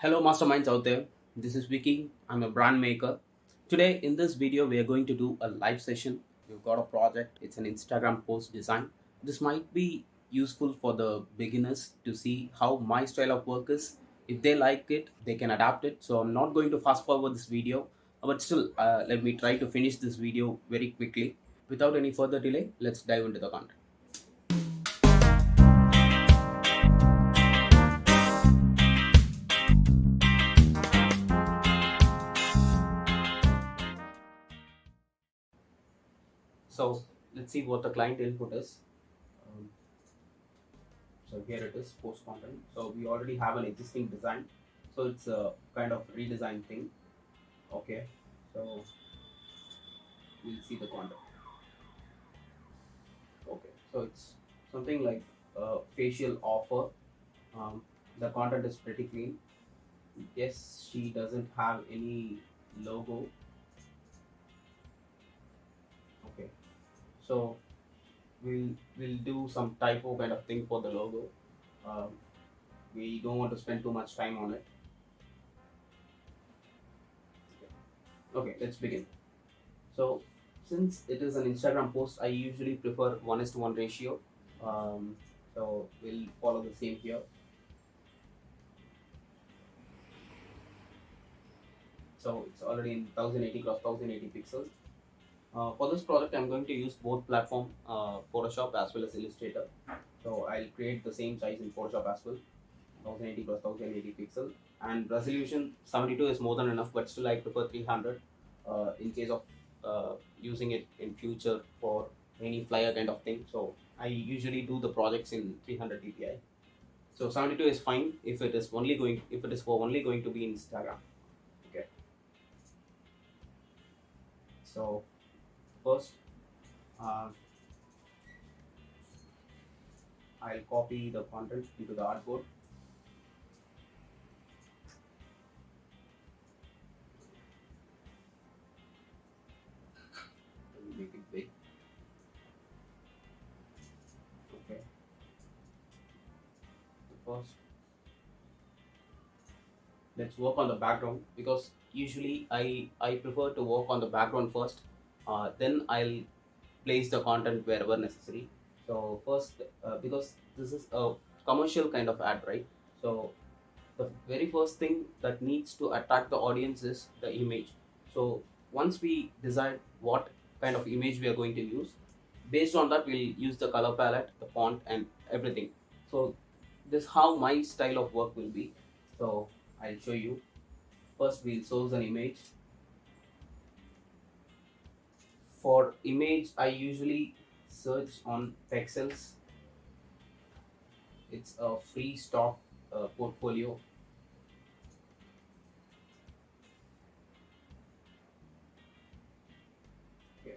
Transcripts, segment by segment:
Hello masterminds out there. This is Vicky. I'm a brand maker. Today in this video we are going to do a live session. We've got a project. It's an Instagram post design. This might be useful for the beginners to see how my style of work is. If they like it, they can adapt it. So I'm not going to fast forward this video, but still let me try to finish this video very quickly. Without any further delay, let's dive into the content. So let's see what the client input is. Um, So here it is, post content. So we already have an existing design. So it's a kind of redesign thing. Okay. So we'll see the content. Okay. So it's something like a facial offer. The content is pretty clean. Yes, she doesn't have any logo. Okay. So we'll do some typo kind of thing for the logo. Um, we don't want to spend too much time on it. Okay, let's begin. So since it is an Instagram post, I usually prefer 1:1 ratio. Um, so we'll follow the same here. So it's already in 1080 cross 1080 pixels. For this project, I'm going to use both platform, Photoshop as well as Illustrator. So I'll create the same size in Photoshop as well, 1080 cross 1080 pixel. And resolution 72 is more than enough, but still I prefer 300 in case of using it in future for any flyer kind of thing. So I usually do the projects in 300 dpi. So 72 is fine if it is for only going to be Instagram. Okay. So first, uh, I'll copy the content into the artboard. Make it big. Okay. First, let's work on the background because usually I prefer to work on the background first. Then I'll place the content wherever necessary. So first, because this is a commercial kind of ad, right? So the very first thing that needs to attract the audience is the image. So once we decide what kind of image we are going to use, based on that we'll use the color palette, the font, and everything. So this is how my style of work will be. So I'll show you. First, we'll source an image. For image, I usually search on Pexels. It's a free stock portfolio. Okay.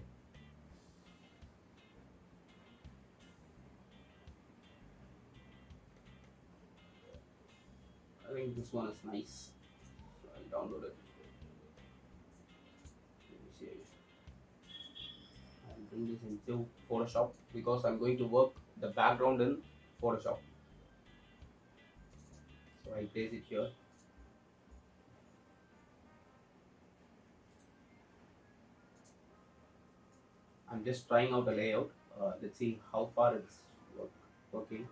I think this one is nice. So I'll download it. Let me see. I'll bring this into Photoshop because I'm going to work the background in Photoshop. So I'll place it here. I'm just trying out the layout. Let's see how far it's working.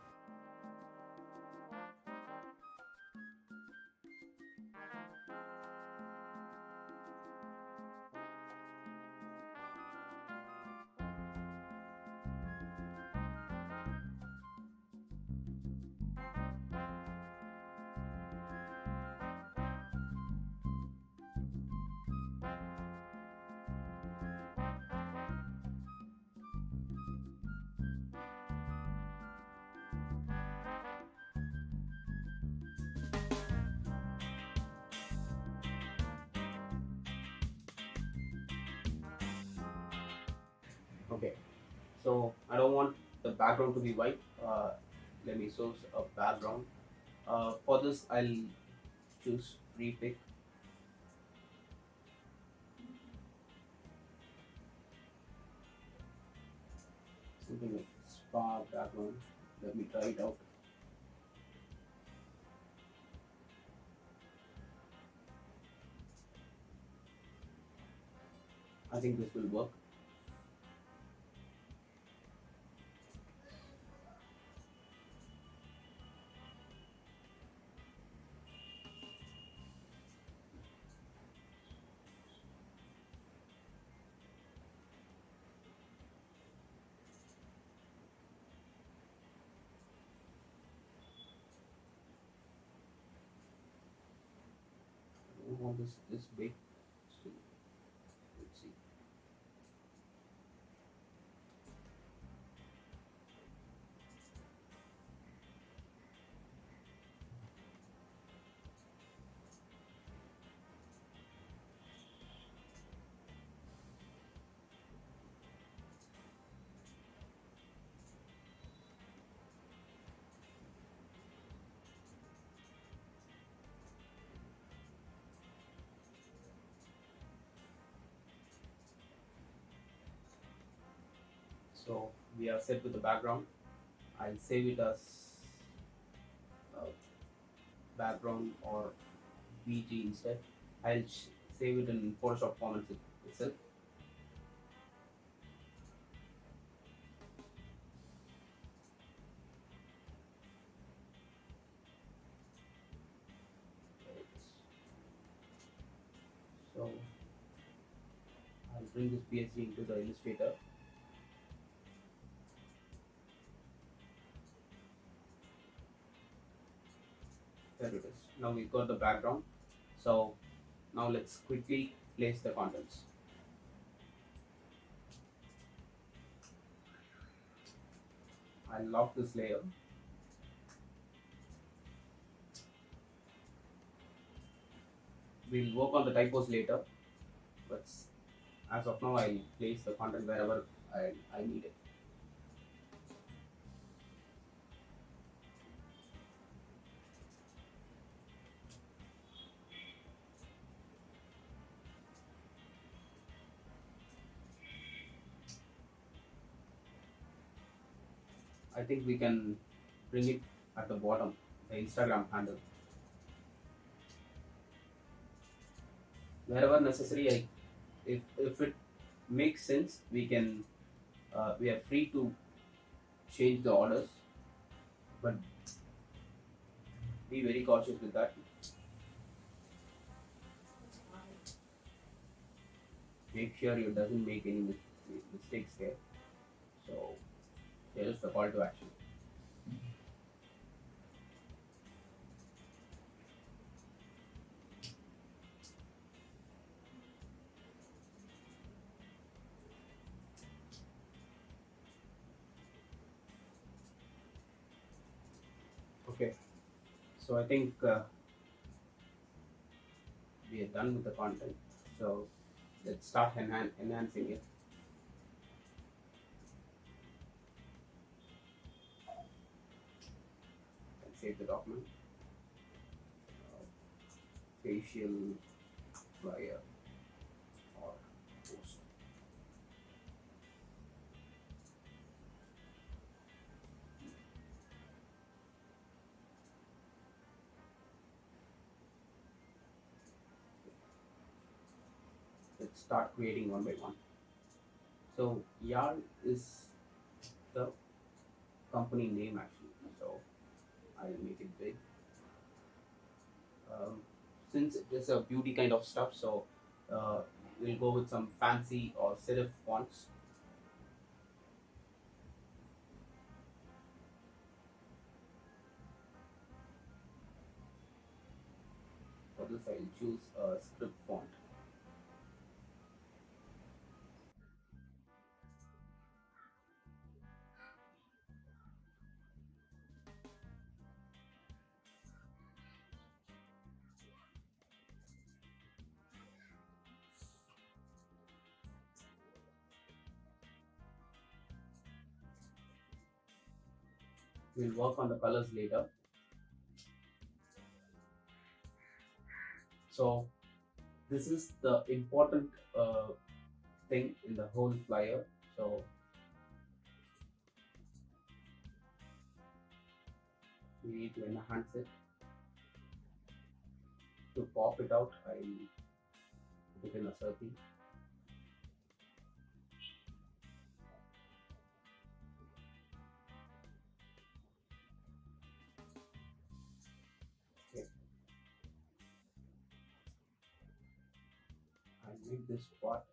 Okay, so I don't want the background to be white. Let me source a background. For this, I'll choose free pick. Something like spa background. Let me try it out. I think this will work. I don't want this big. So let's see. So we are set with the background. I'll save it as uh, background or BG instead. I'll save it in Photoshop format itself. So I'll bring this PSD into the Illustrator. There it is. Now we've got the background. So now let's quickly place the contents. I'll lock this layer. We'll work on the typos later, but as of now, I'll place the content wherever I need it. I think we can bring it at the bottom, the Instagram handle. Wherever necessary, if it makes sense, we are free to change the orders, but be very cautious with that. Make sure you doesn't make any mistakes there. So here is the call to action. Okay, so I think we are done with the content. So let's start enhancing it. And save the document. Facial flyer or post. Let's start creating one by one. So Yarn is the company name actually. So I'll make it big. Since it is a beauty kind of stuff, so uh, we'll go with some fancy or serif fonts. For this, I'll choose a script font. We'll work on the colors later. So this is the important thing in the whole flyer. So we need to enhance it. To pop it out, I put in a circle. make this part.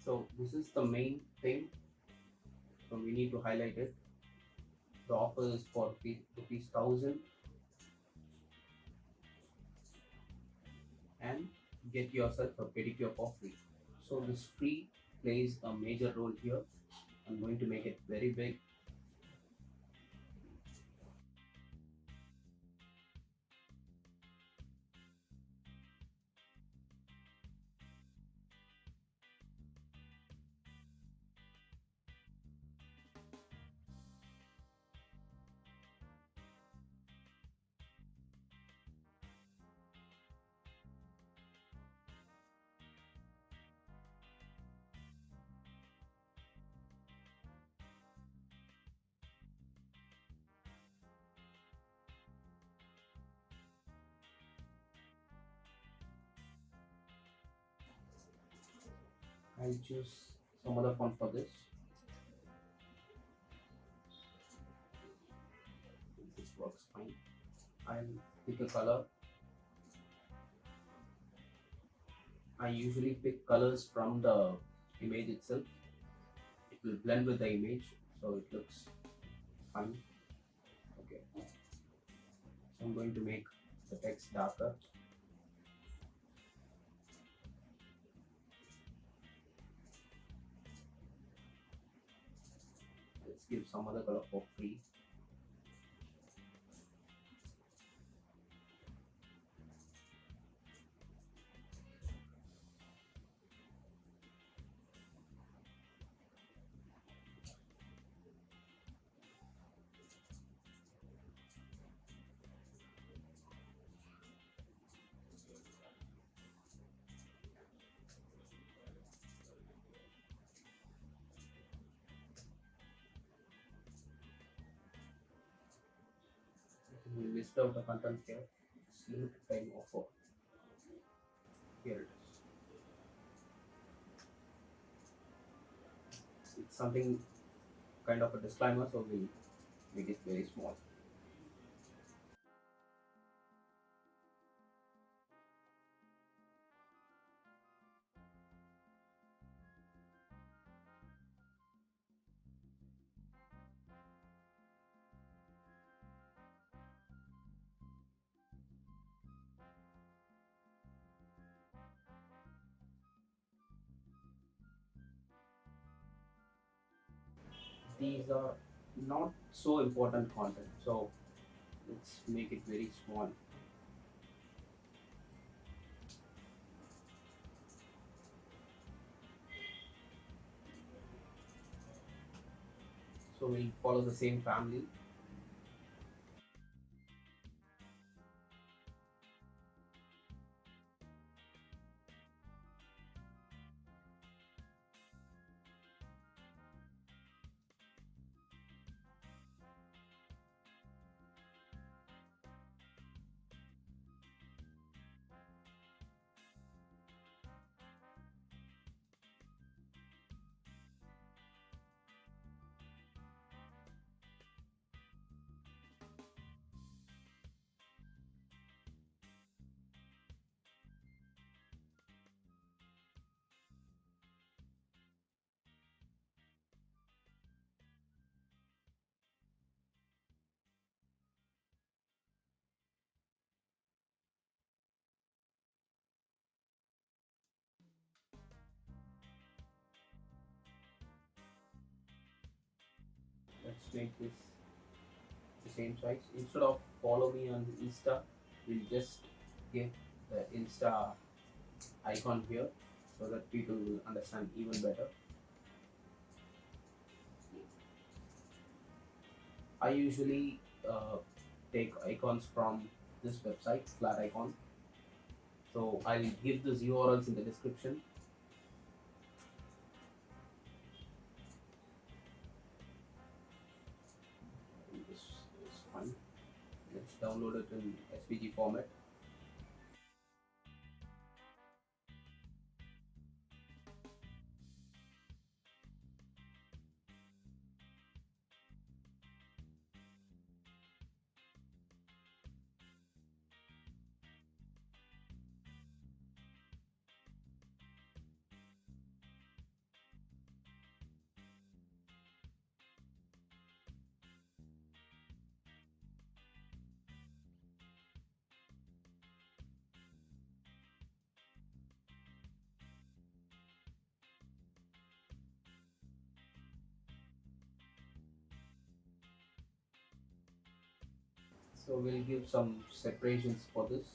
So this is the main thing. So we need to highlight it. The offer is for rupees 1000, and get yourself a pedicure for free. So this free plays a major role here. I'm going to make it very big. I'll choose some other font for this. This works fine. I'll pick a color. I usually pick colors from the image itself. It will blend with the image, so it looks fine. Okay. So I'm going to make the text darker. Let's give some other color for free. We list out the content here. Select time offer. Here it is. It's something kind of a disclaimer, so we'll make it very small. These are not so important content, so let's make it very small. So we'll follow the same family. Let's make this the same size. Instead of follow me on Insta, we'll just give the Insta icon here so that people will understand even better. I usually take icons from this website, flat icon. So I'll give these URLs in the description. This is fine. Let's download it in SVG format. So we'll give some separations for this.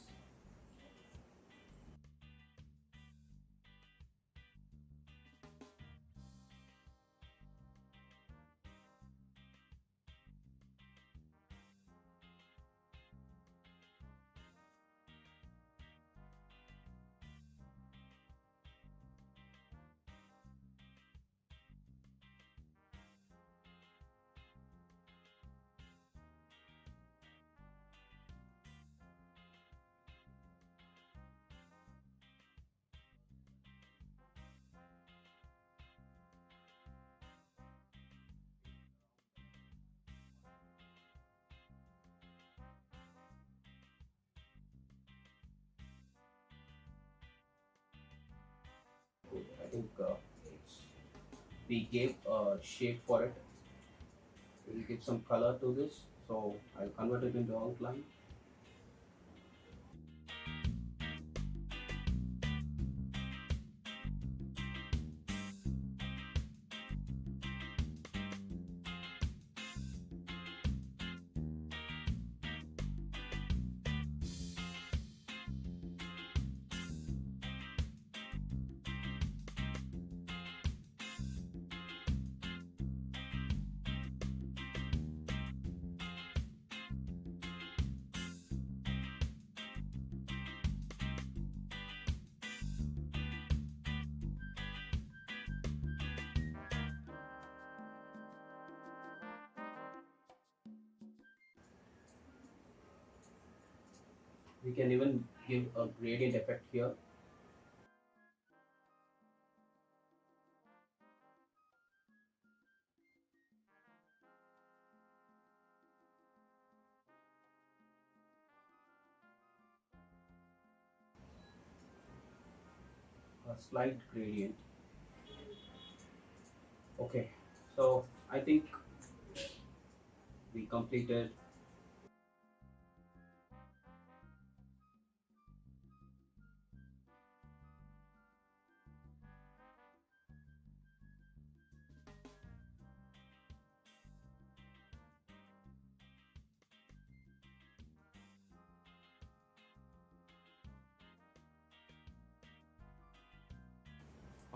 I think it's, we gave a shape for it. We'll give some color to this. So I'll convert it into outline. We can even give a gradient effect here. A slight gradient. Okay, so I think we completed.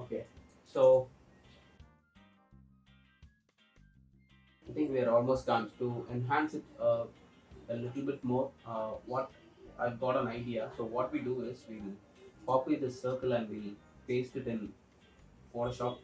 Okay, so I think we are almost done. To enhance it a little bit more, what I've got an idea. So what we do is we'll copy this circle and we'll paste it in Photoshop.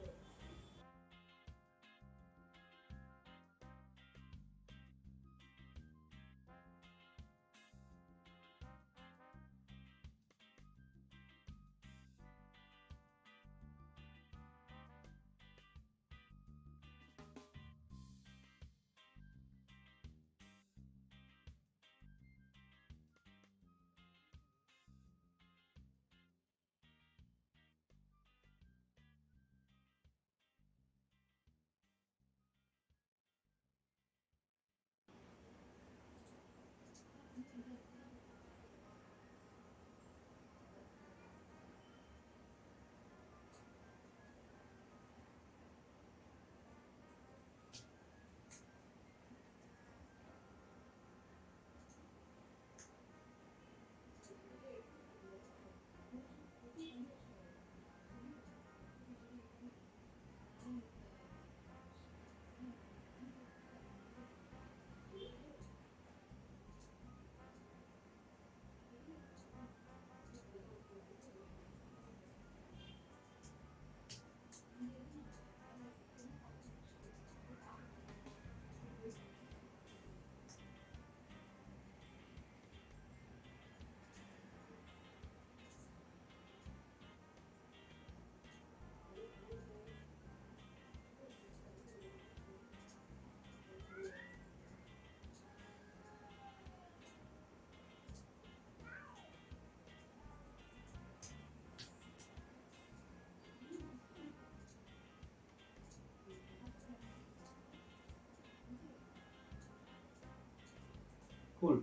Cool.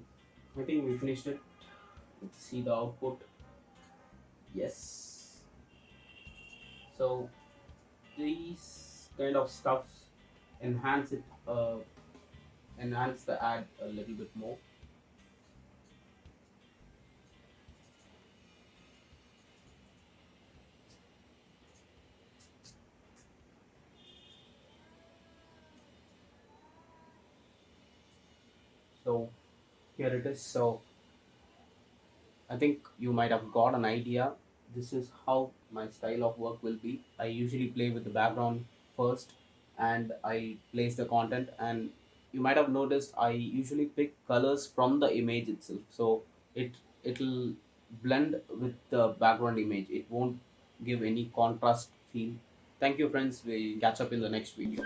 I think we finished it. Let's see the output. Yes. So these kind of stuffs enhance it, enhance the ad a little bit more. So here it is. So I think you might have got an idea. This is how my style of work will be. I usually play with the background first and I place the content, and you might have noticed I usually pick colors from the image itself. So it it'll blend with the background image. It won't give any contrast feel. Thank you friends. We catch up in the next video.